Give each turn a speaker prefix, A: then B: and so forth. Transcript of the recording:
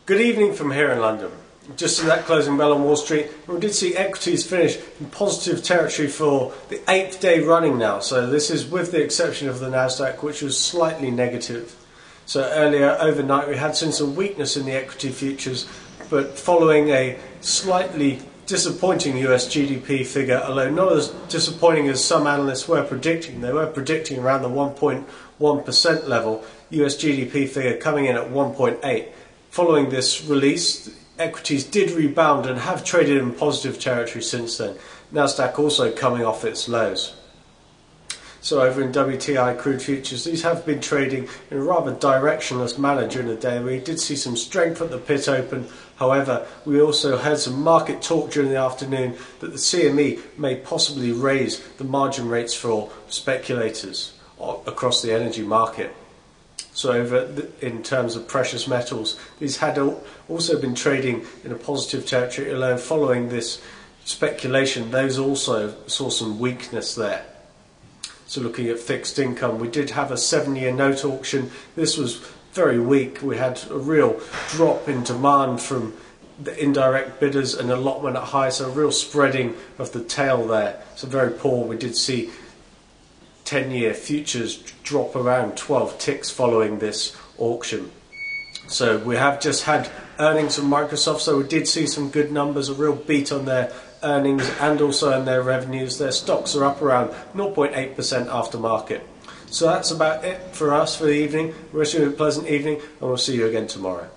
A: Good evening from here in London. Just as that closing bell on Wall Street, we did see equities finish in positive territory for the 8th day running now. So this is with the exception of the Nasdaq, which was slightly negative. So earlier overnight we had seen some weakness in the equity futures, but following a slightly disappointing US GDP figure, although not as disappointing as some analysts were predicting. They were predicting around the 1.1% level, US GDP figure coming in at 1.8. Following this release, equities did rebound and have traded in positive territory since then. Nasdaq also coming off its lows. So over in WTI crude futures, these have been trading in a rather directionless manner during the day. We did see some strength at the pit open. However, we also had some market talk during the afternoon that the CME may possibly raise the margin rates for speculators across the energy market. So in terms of precious metals, these had also been trading in a positive territory, although following this speculation, those also saw some weakness there. So looking at fixed income, we did have a 7-year note auction. This was very weak. We had a real drop in demand from the indirect bidders and allotment at high, so a real spreading of the tail there. So very poor. We did see 10-year futures drop around 12 ticks following this auction. So we have just had earnings from Microsoft, so we did see some good numbers, a real beat on their earnings and also in their revenues. Their stocks are up around 0.8% after market. So that's about it for us for the evening. Wish you a pleasant evening, and we'll see you again tomorrow.